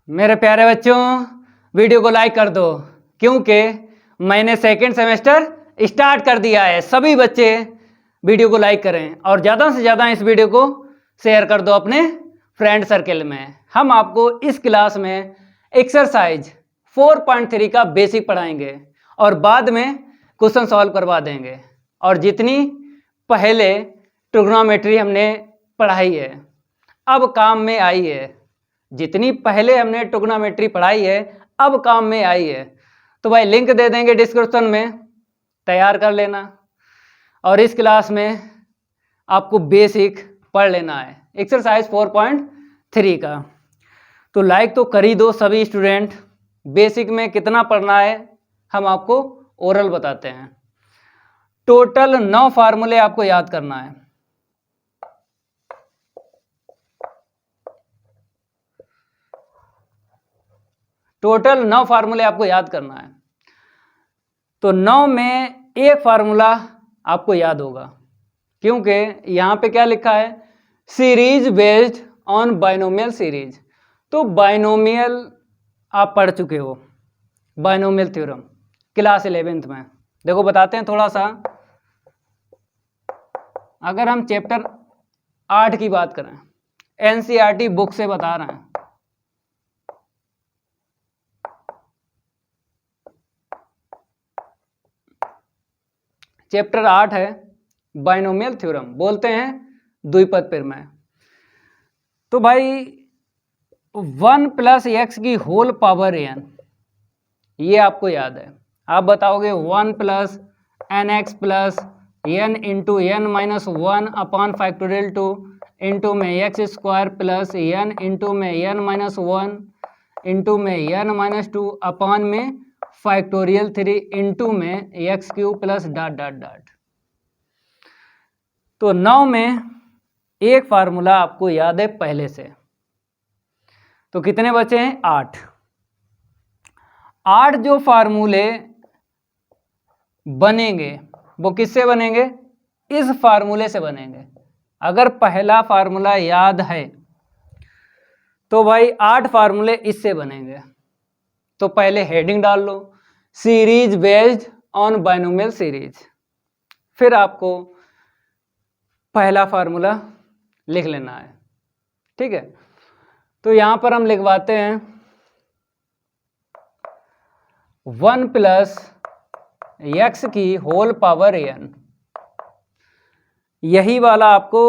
मेरे प्यारे बच्चों, वीडियो को लाइक कर दो क्योंकि मैंने सेकंड सेमेस्टर स्टार्ट कर दिया है। सभी बच्चे वीडियो को लाइक करें और ज़्यादा से ज़्यादा इस वीडियो को शेयर कर दो अपने फ्रेंड सर्कल में। हम आपको इस क्लास में एक्सरसाइज 4.3 का बेसिक पढ़ाएंगे और बाद में क्वेश्चन सॉल्व करवा देंगे। और जितनी पहले ट्रिग्नोमेट्री हमने पढ़ाई है अब काम में आई है, जितनी पहले हमने ट्रिग्नोमेट्री पढ़ाई है अब काम में आई है, तो भाई लिंक दे देंगे डिस्क्रिप्शन में, तैयार कर लेना। और इस क्लास में आपको बेसिक पढ़ लेना है एक्सरसाइज 4.3 का। तो लाइक तो कर ही दो सभी स्टूडेंट। बेसिक में कितना पढ़ना है हम आपको ओरल बताते हैं। टोटल 9 फार्मूले आपको याद करना है। टोटल 9 फार्मूले आपको याद करना है। तो 9 में एक फार्मूला आपको याद होगा क्योंकि यहाँ पे क्या लिखा है, series based on binomial series. तो बाइनोमियल आप पढ़ चुके हो, बाइनोमियल थ्योरम क्लास 11th में। देखो बताते हैं थोड़ा सा। अगर हम चैप्टर 8 की बात करें, एनसीईआरटी बुक से बता रहे हैं, चैप्टर 8 है बाइनोमियल थ्योरम, बोलते हैं द्विपद प्रमेय। तो भाई 1 + x की होल पावर n, ये आपको याद है। आप बताओगे 1 + nx + n into n - 1 upon factorial 2 into में x² प्लस n इंटू में n - 1 इंटू में n - 2 अपॉन में फैक्टोरियल 3 इंटू में x³ प्लस ... तो 9 में एक फार्मूला आपको याद है पहले से। तो कितने बचे हैं? 8। 8 जो फार्मूले बनेंगे वो किससे बनेंगे? इस फार्मूले से बनेंगे। अगर पहला फार्मूला याद है तो भाई 8 फार्मूले इससे बनेंगे। तो पहले हेडिंग डाल लो, series based on binomial series. फिर आपको पहला फार्मूला लिख लेना है, ठीक है। तो यहां पर हम लिखवाते हैं 1 + x की होल पावर n, यही वाला आपको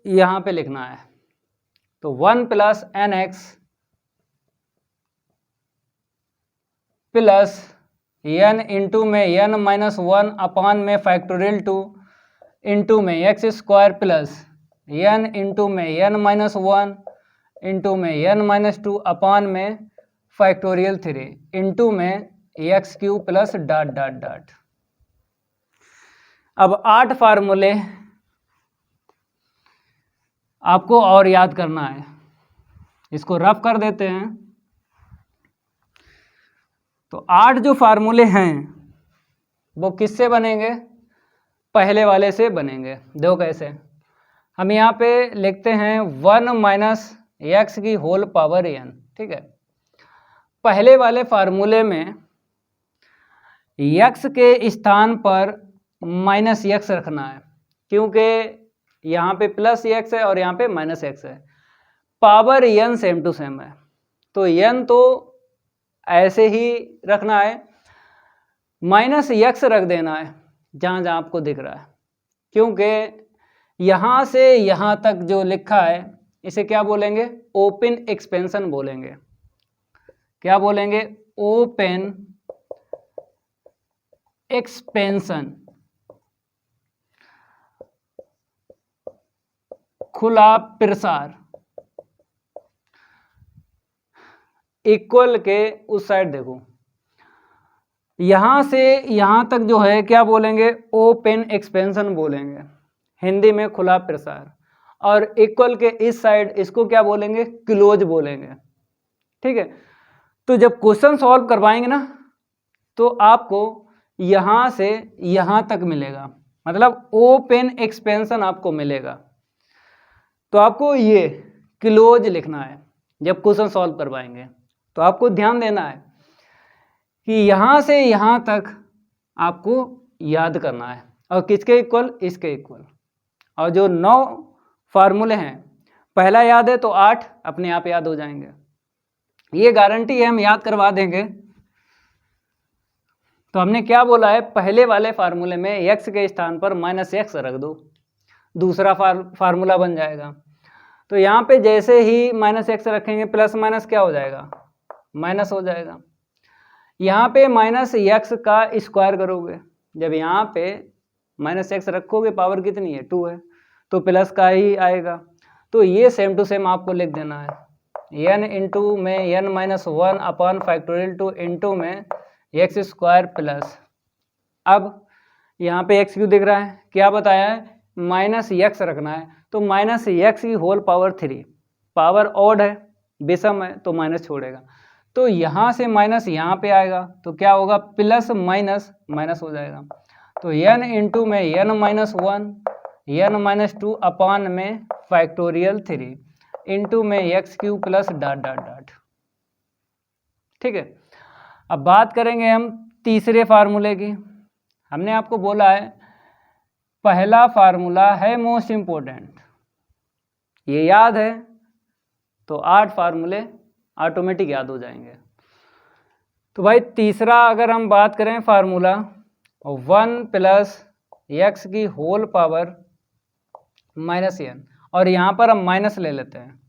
यहां पे लिखना है। तो 1 + nx प्लस n इंटू में n - 1 अपॉन में फैक्टोरियल 2 इंटू में x² प्लस n इंटू में n - 1 इंटू में n - 2 अपॉन में फैक्टोरियल 3 इंटू में x³ प्लस ... अब 8 फार्मूले आपको और याद करना है। इसको रफ कर देते हैं। तो 8 जो फार्मूले हैं वो किससे बनेंगे? पहले वाले से बनेंगे। देखो कैसे। हम यहाँ पे लिखते हैं 1 - x की होल पावर n, ठीक है। पहले वाले फार्मूले में x के स्थान पर -x रखना है क्योंकि यहाँ पे +x है और यहाँ पे -x है। Power n same to same है तो n तो ऐसे ही रखना है, -x रख देना है जहाँ जहाँ आपको दिख रहा है, क्योंकि यहाँ से यहाँ तक जो लिखा है इसे क्या बोलेंगे? ओपन एक्सपेंशन बोलेंगे। क्या बोलेंगे? ओपन एक्सपेंशन, खुला प्रसार। इक्वल के उस साइड देखो, यहां से यहां तक जो है क्या बोलेंगे? ओपन एक्सपेंशन बोलेंगे, हिंदी में खुला प्रसार। और इक्वल के इस साइड इसको क्या बोलेंगे? क्लोज बोलेंगे, ठीक है। तो जब क्वेश्चन सॉल्व करवाएंगे ना तो आपको यहां से यहां तक मिलेगा, मतलब ओपन एक्सपेंशन आपको मिलेगा। तो आपको ये क्लोज लिखना है जब क्वेश्चन सॉल्व करवाएंगे। तो आपको ध्यान देना है कि यहाँ से यहाँ तक आपको याद करना है, और किसके इक्वल, इसके इक्वल। और जो 9 फार्मूले हैं, पहला याद है तो 8 अपने आप याद हो जाएंगे, ये गारंटी है, हम याद करवा देंगे। तो हमने क्या बोला है, पहले वाले फार्मूले में x के स्थान पर -x रख दो, दूसरा फार्मूला बन जाएगा। तो यहाँ पे जैसे ही -x रखेंगे प्लस माइनस क्या हो जाएगा, माइनस हो जाएगा। यहाँ पे -x का स्क्वायर करोगे, जब यहाँ पे -x रखोगे पावर कितनी है, 2 है, तो प्लस का ही आएगा। तो ये सेम टू सेम आपको लिख देना है, n इंटू में n-1 अपॉन फैक्टोरियल 2 इंटू में x स्क्वायर प्लस, अब यहाँ पे x क्यों दिख रहा है, क्या बताया है, -x रखना है, तो -x की होल पावर 3, पावर ऑड है, विषम है, तो माइनस छोड़ेगा, तो यहाँ से माइनस यहाँ पे आएगा, तो क्या होगा, प्लस माइनस माइनस हो जाएगा। तो n इंटू में n-1 n-2 अपॉन में फैक्टोरियल 3 इंटू में x³ plus dot dot dot. ठीक है, अब बात करेंगे हम तीसरे फार्मूले की। हमने आपको बोला है पहला फार्मूला है मोस्ट इम्पोर्टेंट, ये याद है तो 8 फार्मूले ऑटोमेटिक याद हो जाएंगे। तो भाई तीसरा अगर हम बात करें फार्मूला 1 प्लस x की होल पावर -n, और यहाँ पर हम माइनस ले लेते हैं,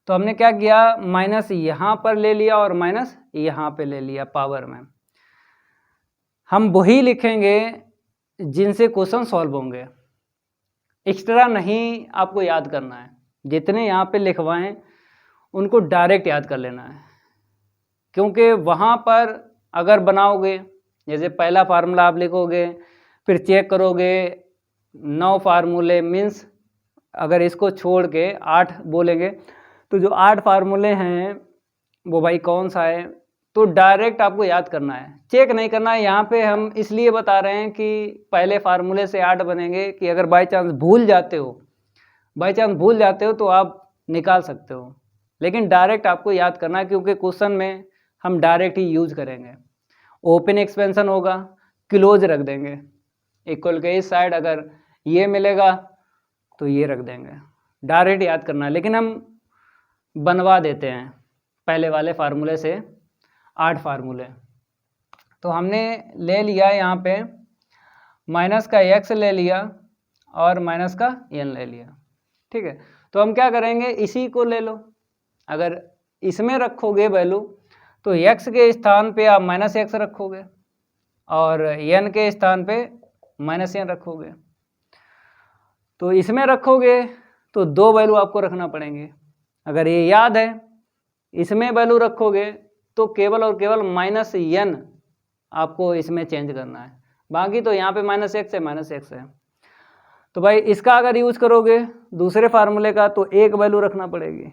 तो हमने क्या किया, माइनस यहाँ पर ले लिया और माइनस यहाँ पे ले लिया पावर में। हम वही लिखेंगे जिनसे क्वेश्चन सॉल्व होंगे, एक्स्ट्रा नहीं आपको याद करना है, जितने यहाँ पे लिखवाएं उनको डायरेक्ट याद कर लेना है, क्योंकि वहाँ पर अगर बनाओगे, जैसे पहला फार्मूला आप लिखोगे फिर चेक करोगे 9 फार्मूले मीन्स अगर इसको छोड़ के 8 बोलेंगे, तो जो 8 फार्मूले हैं वो भाई कौन सा है, तो डायरेक्ट आपको याद करना है, चेक नहीं करना है। यहाँ पे हम इसलिए बता रहे हैं कि पहले फार्मूले से 8 बनेंगे कि अगर बाई चांस भूल जाते हो तो आप निकाल सकते हो, लेकिन डायरेक्ट आपको याद करना है, क्योंकि क्वेश्चन में हम डायरेक्ट ही यूज करेंगे। ओपन एक्सपेंशन होगा, क्लोज रख देंगे, इक्वल के इस साइड अगर ये मिलेगा तो ये रख देंगे, डायरेक्ट याद करना है। लेकिन हम बनवा देते हैं पहले वाले फार्मूले से 8 फार्मूले। तो हमने ले लिया यहाँ पे माइनस का x ले लिया और माइनस का n ले लिया, ठीक है। तो हम क्या करेंगे, इसी को ले लो, अगर इसमें रखोगे वैल्यू तो x के स्थान पे आप -x रखोगे और n के स्थान पे -n रखोगे। तो इसमें रखोगे तो 2 वैल्यू आपको रखना पड़ेंगे, अगर ये याद है। इसमें वैल्यू रखोगे तो केवल और केवल -n आपको इसमें चेंज करना है, बाकी तो यहाँ पे -x है -x है। तो भाई इसका अगर यूज करोगे दूसरे फार्मूले का तो एक वैल्यू रखना पड़ेगी,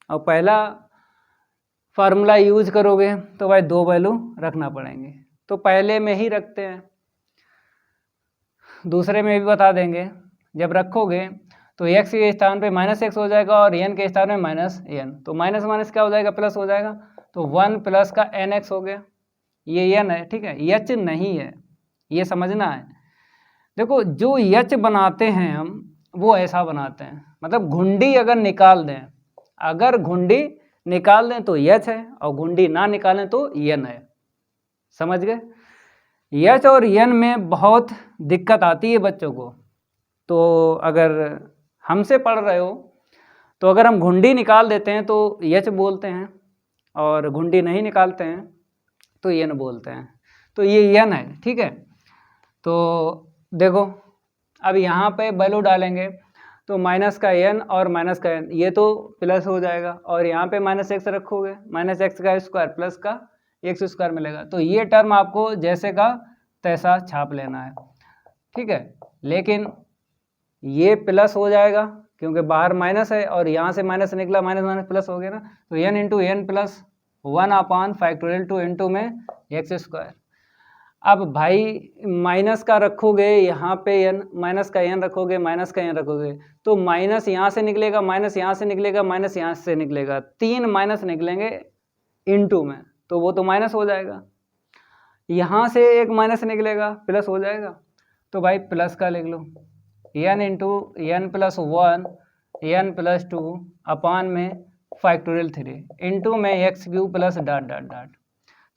और पहला फार्मूला यूज करोगे तो भाई 2 वैल्यू रखना पड़ेंगे। तो पहले में ही रखते हैं, दूसरे में भी बता देंगे। जब रखोगे तो x के स्थान पे -x हो जाएगा और n के स्थान में -n, तो माइनस माइनस क्या हो जाएगा, प्लस हो जाएगा। तो 1 प्लस का nx हो गया, ये n है, ठीक है, h नहीं है, ये समझना है। देखो जो h बनाते हैं हम वो ऐसा बनाते हैं, मतलब घुंडी अगर निकाल दें, अगर घुंडी निकाल दें तो h है और घुंडी ना निकालें तो n है, समझ गए। h और n में बहुत दिक्कत आती है बच्चों को, तो अगर हमसे पढ़ रहे हो तो अगर हम घुंडी निकाल देते हैं तो h बोलते हैं और घुंडी नहीं निकालते हैं तो n बोलते हैं, तो ये n है, ठीक है। तो देखो अब यहाँ पे वैल्यू डालेंगे तो माइनस का n और माइनस का n, ये तो प्लस हो जाएगा, और यहाँ पे -x रखोगे, -x का स्क्वायर प्लस का x स्क्वायर मिलेगा। तो ये टर्म आपको जैसे का तैसा छाप लेना है, ठीक है। लेकिन ये प्लस हो जाएगा क्योंकि बाहर माइनस है और यहाँ से माइनस निकला, माइनस माइनस प्लस हो गया ना, तो n into n plus 1 upon factorial 2 into में x स्क्वायर। अब भाई माइनस का रखोगे यहाँ पे n, माइनस का n रखोगे, माइनस का n रखोगे, तो माइनस यहाँ से निकलेगा, माइनस यहाँ से निकलेगा, माइनस यहाँ से निकलेगा, 3 माइनस निकलेंगे इनटू में, तो वो तो माइनस हो जाएगा। यहाँ से एक माइनस निकलेगा, प्लस हो जाएगा, तो भाई प्लस का लिख लो, n into n plus 1 n plus 2 अपान में फैक्टोरियल 3 इंटू में x cube plus dot dot dot.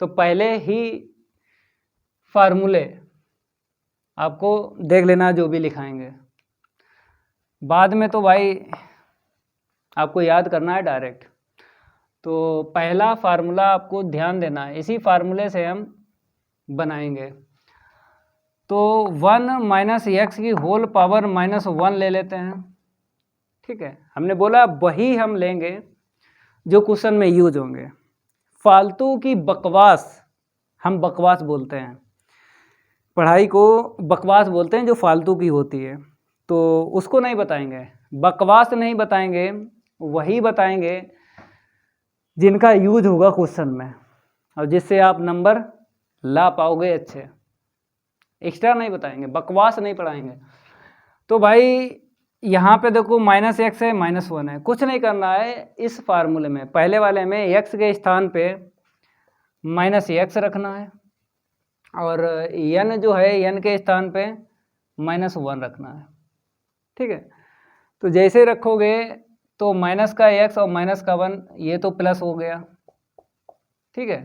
तो पहले ही फार्मूले आपको देख लेना जो भी लिखाएंगे, बाद में तो भाई आपको याद करना है डायरेक्ट। तो पहला फार्मूला आपको ध्यान देना है, इसी फार्मूले से हम बनाएंगे। तो 1 माइनस एक्स की होल पावर माइनस 1 ले लेते हैं, ठीक है। हमने बोला वही हम लेंगे जो क्वेश्चन में यूज होंगे। फालतू की बकवास, हम बकवास बोलते हैं, पढ़ाई को बकवास बोलते हैं जो फालतू की होती है, तो उसको नहीं बताएंगे, बकवास नहीं बताएंगे, वही बताएंगे जिनका यूज होगा क्वेश्चन में और जिससे आप नंबर ला पाओगे अच्छे। एक्स्ट्रा नहीं बताएंगे, बकवास नहीं पढ़ाएंगे। तो भाई यहाँ पे देखो माइनस एक्स है, माइनस 1 है, कुछ नहीं करना है। इस फार्मूले में पहले वाले में एक्स के स्थान पे माइनस एक्स रखना है और n जो है n के स्थान पे माइनस 1 रखना है, ठीक है। तो जैसे रखोगे तो माइनस का x और माइनस का 1 ये तो प्लस हो गया, ठीक है,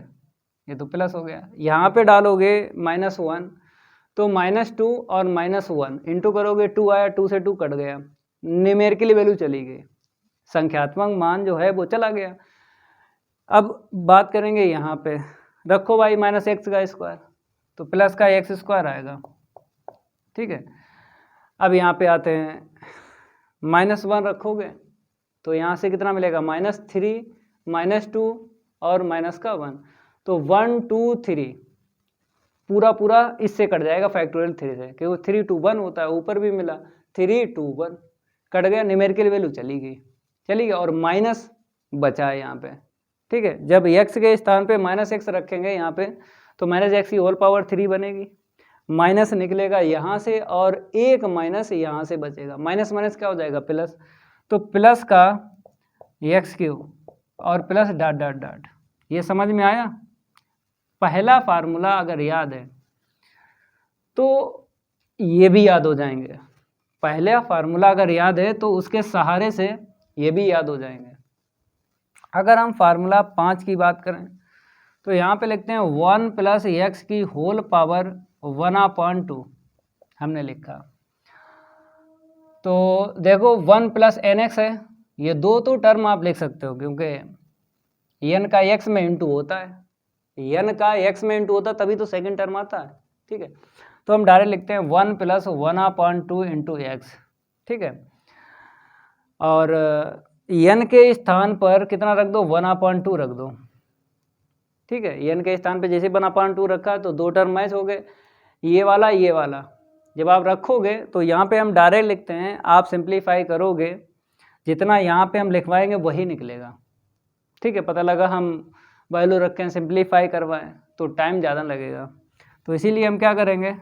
ये तो प्लस हो गया। यहाँ पे डालोगे माइनस 1 तो माइनस 2 और माइनस 1 इंटू करोगे, 2 आया, 2 से 2 कट गया, न्यूमेरिकल वैल्यू चली गई, संख्यात्मक मान जो है वो चला गया। अब बात करेंगे यहाँ पे, रखो भाई माइनस एक्स का स्क्वायर, तो प्लस का एक्स स्क्वायर आएगा, ठीक है। अब यहाँ पे आते हैं, माइनस 1 रखोगे तो यहाँ से कितना मिलेगा, माइनस 3, माइनस 2 और माइनस का 1, तो 1 2 3 पूरा पूरा इससे कट जाएगा फैक्टोरियल 3 से, क्योंकि 3 2 1 होता है, ऊपर भी मिला 3 2 1 कट गया, न्यूमेरिकल वैल्यू चली गई और माइनस बचा है यहाँ पे, ठीक है। जब x के स्थान पे माइनस एक्स रखेंगे यहाँ पे तो माइनस एक्स की होल पावर 3 बनेगी, माइनस निकलेगा यहाँ से और एक माइनस यहाँ से बचेगा, माइनस माइनस क्या हो जाएगा, प्लस, तो प्लस का एक्स क्यूब और प्लस डॉट डॉट डॉट। ये समझ में आया। पहला फार्मूला अगर याद है तो ये भी याद हो जाएंगे, पहला फार्मूला अगर याद है तो उसके सहारे से ये भी याद हो जाएंगे। अगर हम फार्मूला 5 की बात करें तो यहाँ पे लिखते हैं 1 प्लस एक्स की होल पावर 1/2 हमने लिखा। तो देखो 1 प्लस एन एक्स है, ये दो तो टर्म आप लिख सकते हो क्योंकि n का x में इंटू होता है, n का x में इंटू होता है तभी तो सेकंड टर्म आता है, ठीक है। तो हम डायरेक्ट लिखते हैं 1 प्लस 1/2 इंटू एक्स, ठीक है। और n के स्थान पर कितना रख दो, 1/2 रख दो, ठीक है। n के स्थान पे जैसे 1/2 रखा तो दो टर्म मैच हो गए, ये वाला जब आप रखोगे तो यहाँ पे हम डायरेक्ट लिखते हैं, आप सिंप्लीफाई करोगे जितना यहाँ पे हम लिखवाएंगे वही निकलेगा, ठीक है। पता लगा हम वैल्यू रखें सिंप्लीफाई करवाएं तो टाइम ज़्यादा लगेगा, तो इसीलिए हम क्या करेंगे,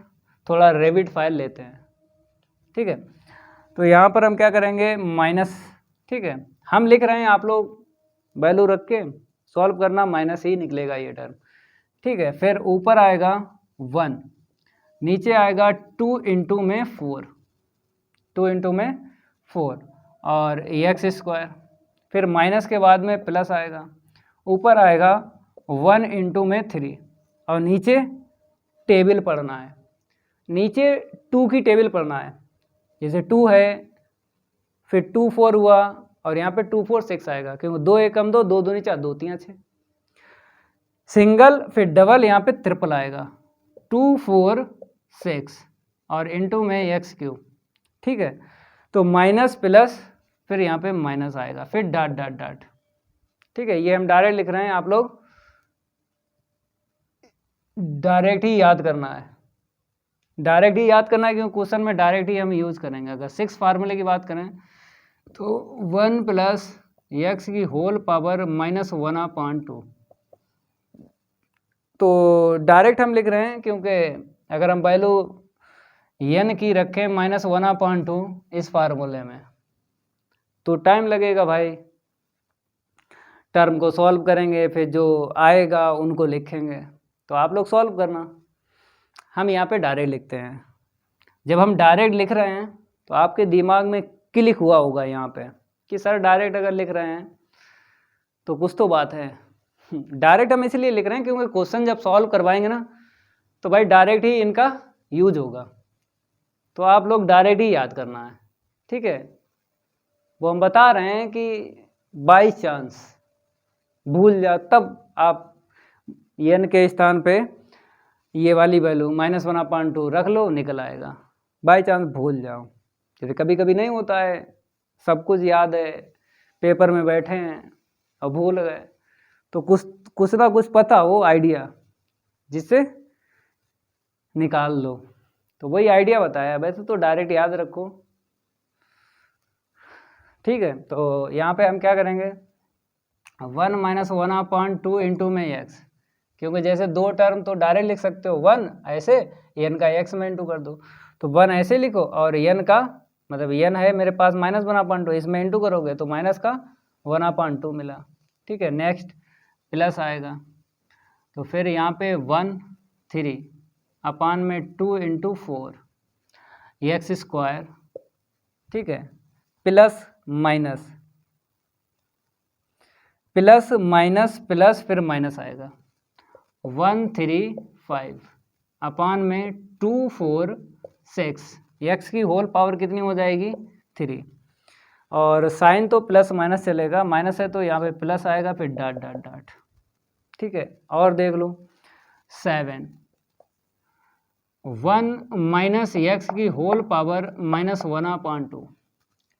थोड़ा रेविड फाइल लेते हैं, ठीक है। तो यहाँ पर हम क्या करेंगे, माइनस, ठीक है, हम लिख रहे हैं, आप लोग वैल्यू रख के सॉल्व करना, माइनस ही निकलेगा ये टर्म, ठीक है। फिर ऊपर आएगा 1, नीचे आएगा 2 इंटू में 4, 2 इंटू में 4 और एक्स स्क्वायर, फिर माइनस के बाद में प्लस आएगा, ऊपर आएगा 1 इंटू में 3 और नीचे टेबल पढ़ना है, नीचे 2 की टेबल पढ़ना है, जैसे 2 है फिर 2 4 हुआ और यहाँ पे 2 4 6 आएगा, क्योंकि 2 1 कम 2, 2 दूनी 4, 2 3 6, सिंगल फिर डबल, यहाँ पे ट्रिपल आएगा, 2 4 6 और इंटू में एक्स क्यूब, ठीक है। तो माइनस प्लस फिर यहाँ पे माइनस आएगा, फिर डॉट डॉट डॉट, ठीक है। ये हम डायरेक्ट लिख रहे हैं, आप लोग डायरेक्ट ही याद करना है, डायरेक्ट ही याद करना है क्योंकि क्वेश्चन में डायरेक्ट ही हम यूज़ करेंगे। अगर 6 फार्मूले की बात करें तो 1 प्लस एक्स की होल पावर -1/2 तो डायरेक्ट हम लिख रहे हैं, क्योंकि अगर हम वैल्यू n की रखें -1/2 इस फार्मूले में तो टाइम लगेगा भाई। टर्म को सॉल्व करेंगे, फिर जो आएगा उनको लिखेंगे, तो आप लोग सॉल्व करना। हम यहाँ पे डायरेक्ट लिखते हैं। जब हम डायरेक्ट लिख रहे हैं तो आपके दिमाग में क्लिक हुआ होगा यहाँ पे कि सर डायरेक्ट अगर लिख रहे हैं तो कुछ तो बात है। डायरेक्ट हम इसलिए लिख रहे हैं क्योंकि क्वेश्चन जब सॉल्व करवाएंगे ना तो भाई डायरेक्ट ही इनका यूज होगा, तो आप लोग डायरेक्ट ही याद करना है, ठीक है। वो हम बता रहे हैं कि बाई चांस भूल जा तब आप n के स्थान पे ये वाली वैल्यू -1/2 रख लो, निकल आएगा। बाई चांस भूल जाओ, जैसे कभी कभी नहीं होता है, सब कुछ याद है, पेपर में बैठे हैं और भूल गए, तो कुछ ना कुछ पता हो आइडिया जिससे निकाल लो, तो वही आइडिया बताया। वैसे तो डायरेक्ट याद रखो, ठीक है। तो यहाँ पे हम क्या करेंगे, 1 - 1/2 इंटू में x, क्योंकि जैसे दो टर्म तो डायरेक्ट लिख सकते हो, 1 ऐसे n का x में इंटू कर दो, तो 1 ऐसे लिखो और n का मतलब n है मेरे पास -1/2, इसमें इंटू करोगे तो माइनस का 1/2 मिला, ठीक है। नेक्स्ट प्लस आएगा, तो फिर यहाँ पे 1 3 अपान में 2 इंटू 4 x², ठीक है, plus minus plus minus plus फिर माइनस आएगा, 1 3 5 अपान में 2 4 6, x की होल पावर कितनी हो जाएगी 3, और साइन तो प्लस माइनस चलेगा, माइनस है तो यहाँ पे प्लस आएगा, फिर डॉट डॉट डॉट, ठीक है। और देख लो 7 1 - x की होल पावर -1/2,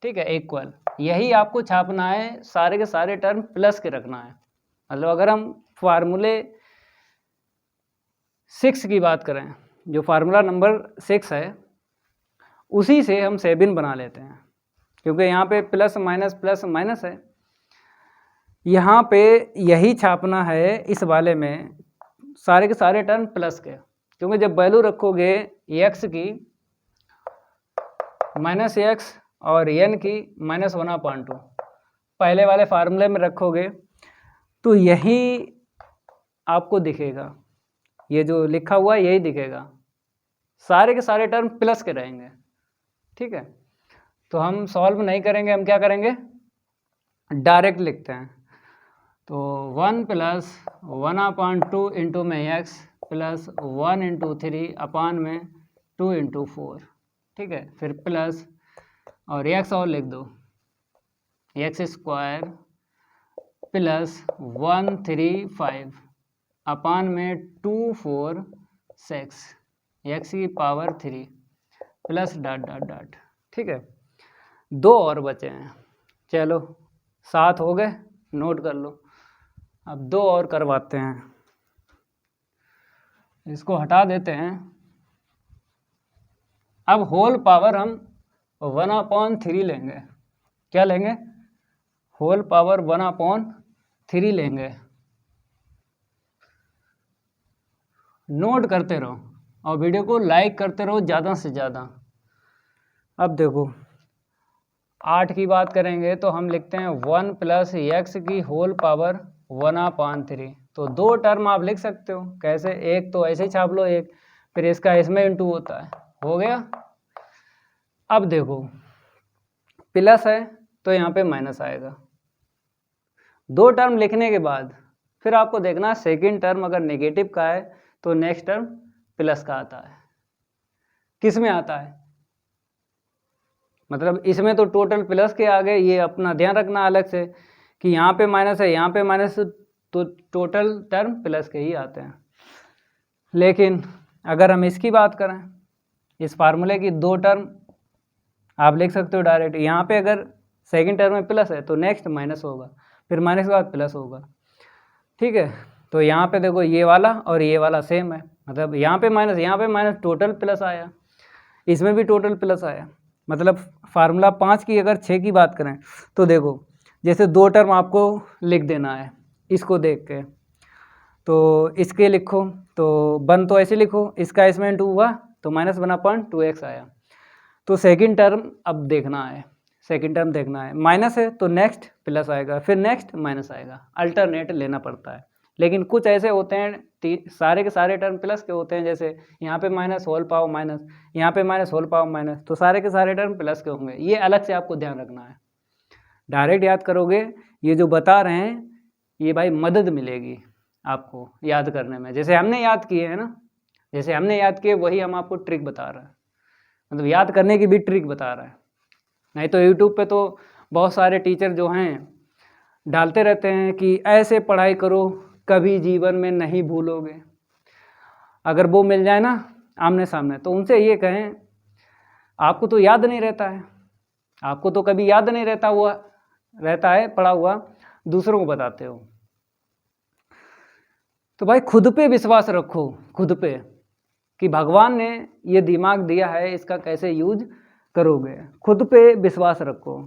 ठीक है, इक्वल। यही आपको छापना है, सारे के सारे टर्म प्लस के रखना है। मतलब अगर हम फार्मूले 6 की बात करें, जो फार्मूला नंबर 6 है उसी से हम 7 बना लेते हैं, क्योंकि यहाँ पे प्लस माइनस है, यहाँ पे यही छापना है इस वाले में, सारे के सारे टर्म प्लस के, क्योंकि जब वैल्यू रखोगे x की -x और n की -1/2 पहले वाले फार्मूले में रखोगे तो यही आपको दिखेगा, ये जो लिखा हुआ है यही दिखेगा, सारे के सारे टर्म प्लस के रहेंगे, ठीक है। तो हम सॉल्व नहीं करेंगे, हम क्या करेंगे, डायरेक्ट लिखते हैं। तो 1 + 1/2 इंटू में x प्लस 1 इंटू 3 अपान में 2 इंटू 4, ठीक है, फिर प्लस और x और लिख दो, x² प्लस 1 3 5 अपान में 2 4 6 x की power 3 plus dot dot dot, ठीक है। दो और बचे हैं, चलो 7 हो गए, नोट कर लो। अब दो और करवाते हैं, इसको हटा देते हैं। अब होल पावर हम 1/3 लेंगे, क्या लेंगे, होल पावर 1/3 लेंगे। नोट करते रहो और वीडियो को लाइक करते रहो ज़्यादा से ज़्यादा। अब देखो 8 की बात करेंगे तो हम लिखते हैं 1 + x की होल पावर 1/3, तो दो टर्म आप लिख सकते हो, कैसे, एक तो ऐसे छाप लो, एक फिर इसका इसमें इंटू होता है, हो गया। अब देखो प्लस है तो यहाँ पे माइनस आएगा, दो टर्म लिखने के बाद फिर आपको देखना सेकंड टर्म अगर नेगेटिव का है तो नेक्स्ट टर्म प्लस का आता है। किस में आता है, मतलब इसमें तो टोटल प्लस के आ गए, ये अपना ध्यान रखना अलग से कि यहाँ पे माइनस है, यहाँ पे माइनस, तो टोटल टर्म प्लस के ही आते हैं। लेकिन अगर हम इसकी बात करें, इस फार्मूले की दो टर्म आप लिख सकते हो डायरेक्ट, यहाँ पे अगर सेकंड टर्म में प्लस है तो नेक्स्ट माइनस होगा, फिर माइनस के बाद प्लस होगा, ठीक है। तो यहाँ पे देखो ये वाला और ये वाला सेम है, मतलब यहाँ पे माइनस टोटल प्लस आया, इसमें भी टोटल प्लस आया। मतलब फार्मूला 5 की अगर 6 की बात करें तो देखो जैसे दो टर्म आपको लिख देना है इसको देख के, तो इसके लिखो तो 1 तो ऐसे लिखो, इसका इसमें 2 हुआ तो -1/2x आया। तो सेकंड टर्म अब देखना है, सेकंड टर्म देखना है, माइनस है तो नेक्स्ट प्लस आएगा, फिर नेक्स्ट माइनस आएगा, अल्टरनेट लेना पड़ता है। लेकिन कुछ ऐसे होते हैं सारे के सारे टर्म प्लस के होते हैं, जैसे यहाँ पे माइनस होल पावर माइनस, यहाँ पे माइनस होल पावर माइनस, तो सारे के सारे टर्म प्लस के होंगे। ये अलग से आपको ध्यान रखना है। डायरेक्ट याद करोगे, ये जो बता रहे हैं ये भाई मदद मिलेगी आपको याद करने में, जैसे हमने याद किए है ना, जैसे हमने याद किए वही हम आपको ट्रिक बता रहे हैं, मतलब याद करने की भी ट्रिक बता रहा है। नहीं तो यूट्यूब पे तो बहुत सारे टीचर जो हैं डालते रहते हैं कि ऐसे पढ़ाई करो कभी जीवन में नहीं भूलोगे। अगर वो मिल जाए ना आमने सामने तो उनसे ये कहें आपको तो याद नहीं रहता है, आपको तो कभी याद नहीं रहता है पढ़ा हुआ, दूसरों को बताते हो। तो भाई खुद पे विश्वास रखो, खुद पे, कि भगवान ने ये दिमाग दिया है इसका कैसे यूज करोगे, खुद पे विश्वास रखो।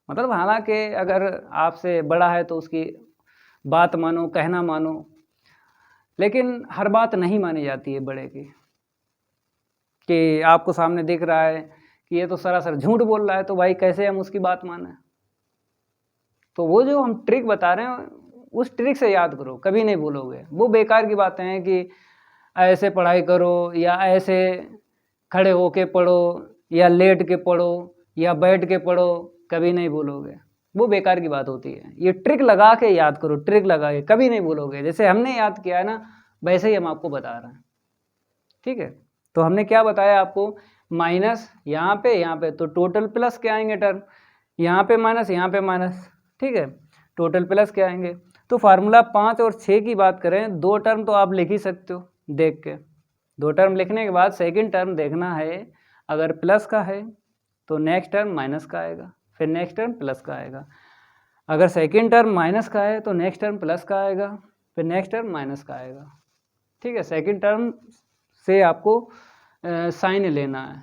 मतलब हालांकि अगर आपसे बड़ा है तो उसकी बात मानो, कहना मानो, लेकिन हर बात नहीं मानी जाती है बड़े की, कि आपको सामने दिख रहा है कि ये तो सरासर झूठ बोल रहा है, तो भाई कैसे हम उसकी बात माने। तो वो जो हम ट्रिक बता रहे हैं उस ट्रिक से याद करो, कभी नहीं भूलोगे। वो बेकार की बातें हैं कि ऐसे पढ़ाई करो या ऐसे खड़े होके पढ़ो या लेट के पढ़ो या बैठ के पढ़ो, कभी नहीं भूलोगे। वो बेकार की बात होती है। ये ट्रिक लगा के याद करो, ट्रिक लगा के, कभी नहीं भूलोगे। जैसे हमने याद किया है ना वैसे ही हम आपको बता रहे हैं, ठीक है। तो हमने क्या बताया आपको, माइनस यहाँ पे तो टोटल प्लस के आएंगे टर्म, यहाँ पे माइनस यहाँ पे माइनस, ठीक है, टोटल प्लस के आएंगे। तो फार्मूला 5 और 6 की बात करें, 2 टर्म तो आप लिख ही सकते हो देख के। 2 टर्म लिखने के बाद सेकंड टर्म देखना है, अगर प्लस का है तो नेक्स्ट टर्म माइनस का आएगा, फिर नेक्स्ट टर्म प्लस का आएगा। अगर सेकंड टर्म माइनस का है तो नेक्स्ट टर्म प्लस का आएगा, फिर नेक्स्ट टर्म माइनस का आएगा, ठीक है। सेकंड टर्म से आपको साइन लेना है,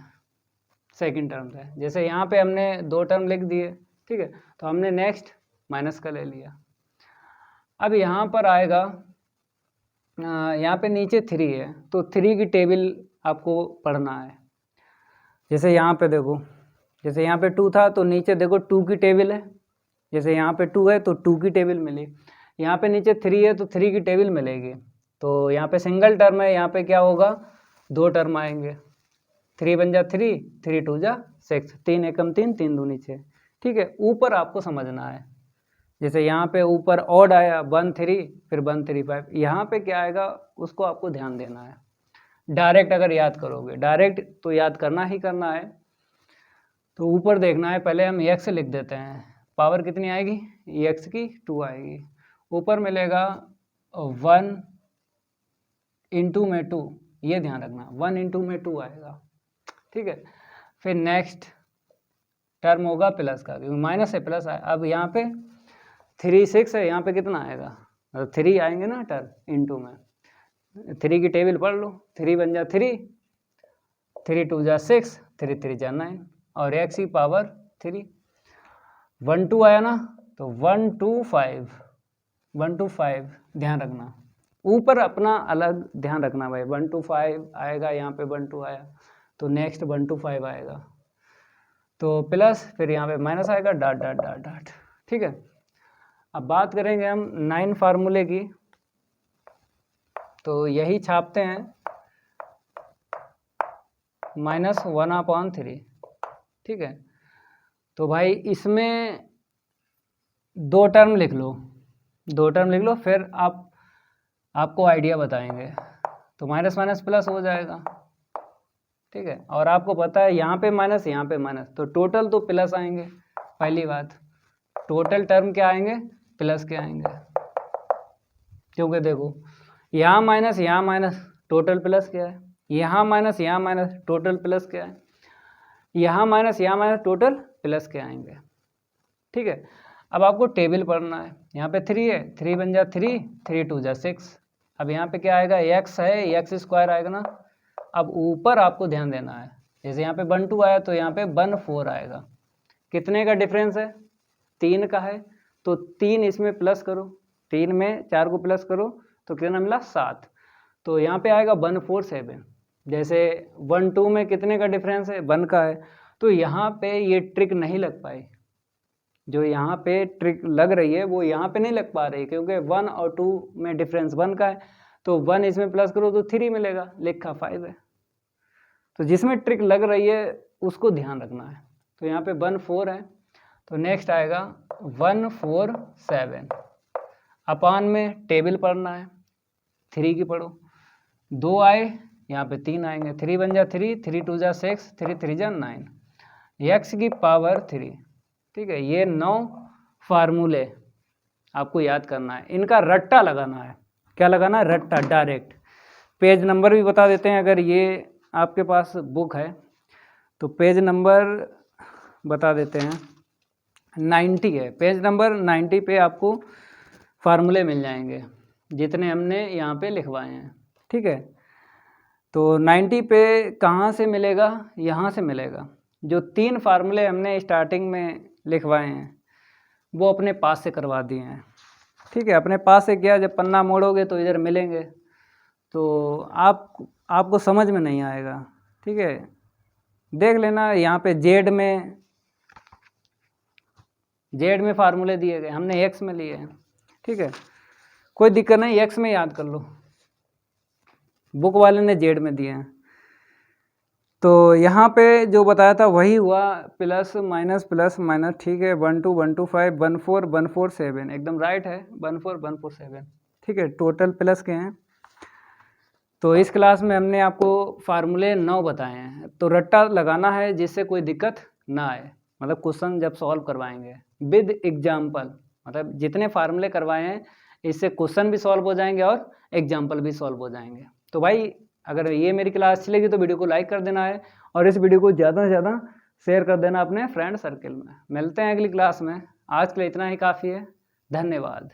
सेकंड टर्म से। जैसे यहाँ पे हमने 2 टर्म लिख दिए, ठीक है, तो हमने नेक्स्ट माइनस का ले लिया। अब यहाँ पर आएगा, यहाँ पे नीचे 3 है तो 3 की टेबल आपको पढ़ना है। जैसे यहाँ पे देखो, जैसे यहाँ पे 2 था तो नीचे देखो 2 की टेबल है, जैसे यहाँ पे 2 है तो 2 की टेबल मिली, यहाँ पे नीचे 3 है तो 3 की टेबल मिलेगी। तो यहाँ पे सिंगल टर्म है, यहाँ पे क्या होगा, 2 टर्म आएंगे, 3 बन जा 3, 3 2 जा 6, 3 एकम 3, 3 दूनी 6, ठीक है। ऊपर आपको समझना है, जैसे यहाँ पे ऊपर ऑड आया 1 3, फिर 1 3 5, यहाँ पे क्या आएगा उसको आपको ध्यान देना है। डायरेक्ट अगर याद करोगे, डायरेक्ट तो याद करना ही करना है, तो ऊपर देखना है। पहले हम x लिख देते हैं, पावर कितनी आएगी, x की 2 आएगी, ऊपर मिलेगा 1 इंटू में 2, ये ध्यान रखना, 1 इंटू में 2 आएगा, ठीक है। फिर नेक्स्ट टर्म होगा प्लस का, क्योंकि माइनस से प्लस आया। अब यहाँ पे 3 6 है, यहाँ पे कितना आएगा, 3 आएंगे ना टर्म इंटू में, 3 की टेबल पढ़ लो, 3 बन जा 3, 3 2 जा 6, 3 3 जा 9, और x की पावर 3, 1 2 आया ना, तो 1 2 5, 1 2 5 ध्यान रखना। ऊपर अपना अलग ध्यान रखना भाई, 1 2 5 आएगा, यहाँ पे 1 2 आया तो नेक्स्ट 1 2 5 आएगा, तो प्लस, फिर यहाँ पे माइनस आएगा, डॉट डॉट डॉट डॉट, ठीक है। अब बात करेंगे हम 9 फार्मूले की, तो यही छापते हैं, -1/3, ठीक है। तो भाई इसमें 2 टर्म लिख लो, 2 टर्म लिख लो, फिर आपको आइडिया बताएंगे। तो माइनस माइनस प्लस हो जाएगा, ठीक है। और आपको पता है यहाँ पे माइनस यहाँ पे माइनस, तो टोटल तो प्लस आएंगे। पहली बात, टोटल टर्म क्या आएंगे, प्लस के आएंगे, क्योंकि देखो यहाँ माइनस टोटल प्लस क्या है, यहाँ माइनस टोटल प्लस क्या है, यहाँ माइनस टोटल प्लस के आएंगे, ठीक है। अब आपको टेबल पढ़ना है, यहाँ पे 3 है, 3 बन जा 3, 3 2 जा 6, अब यहाँ पे क्या आएगा, x है, x स्क्वायर आएगा ना। अब ऊपर आपको ध्यान देना है, जैसे यहाँ पे 1 2 आया तो यहाँ पे 1 4 आएगा, कितने का डिफरेंस है, 3 का है, तो 3 इसमें प्लस करो, 3 में 4 को प्लस करो, तो कितना मिला 7। तो यहाँ पे आएगा 147। जैसे 1 2 में कितने का डिफरेंस है, 1 का है, तो यहाँ पे ये ट्रिक नहीं लग पाई। जो यहाँ पे ट्रिक लग रही है वो यहाँ पे नहीं लग पा रही, क्योंकि 1 और 2 में डिफरेंस 1 का है, तो 1 इसमें प्लस करो तो 3 मिलेगा, लिखा 5 है। तो जिसमें ट्रिक लग रही है उसको ध्यान रखना है। तो यहाँ पे 1 4 है, तो नेक्स्ट आएगा 147। अपान में टेबल पढ़ना है, 3 की पढ़ो, 2 आए यहाँ पे 3 आएंगे, 3 बन जा 3, 3 2 जा 6, 3 3 जा 9, x की पावर 3। ठीक है, ये 9 फार्मूले आपको याद करना है, इनका रट्टा लगाना है। क्या लगाना है? रट्टा, डायरेक्ट। पेज नंबर भी बता देते हैं, अगर ये आपके पास बुक है तो पेज नंबर बता देते हैं, 90 है, पेज नंबर 90 पे आपको फार्मूले मिल जाएंगे जितने हमने यहाँ पे लिखवाए हैं। ठीक है, तो 90 पे कहाँ से मिलेगा? यहाँ से मिलेगा। जो 3 फार्मूले हमने स्टार्टिंग में लिखवाए हैं वो अपने पास से करवा दिए हैं। ठीक है, अपने पास से क्या, जब पन्ना मोड़ोगे तो इधर मिलेंगे, तो आपको समझ में नहीं आएगा। ठीक है, देख लेना, यहाँ पे जेड में फार्मूले दिए गए, हमने एक्स में लिए हैं। ठीक है, कोई दिक्कत नहीं, एक्स में याद कर लो, बुक वाले ने जेड में दिए हैं। तो यहाँ पे जो बताया था वही हुआ, प्लस माइनस। ठीक है, 1 2 1 2 5 1 4 1 4 7, एकदम राइट है, 1 4 1 4 7। ठीक है, टोटल प्लस के हैं। तो इस क्लास में हमने आपको फार्मूले 9 बताए हैं, तो रट्टा लगाना है जिससे कोई दिक्कत ना आए, मतलब क्वेश्चन जब सॉल्व करवाएंगे विद एग्जाम्पल, मतलब जितने फार्मूले करवाए हैं इससे क्वेश्चन भी सॉल्व हो जाएंगे और एग्जाम्पल भी सॉल्व हो जाएंगे। तो भाई अगर ये मेरी क्लास अच्छी लगी तो वीडियो को लाइक कर देना है, और इस वीडियो को ज़्यादा से ज़्यादा शेयर कर देना अपने फ्रेंड सर्कल में। मिलते हैं अगली क्लास में, आज के लिए इतना ही काफ़ी है, धन्यवाद।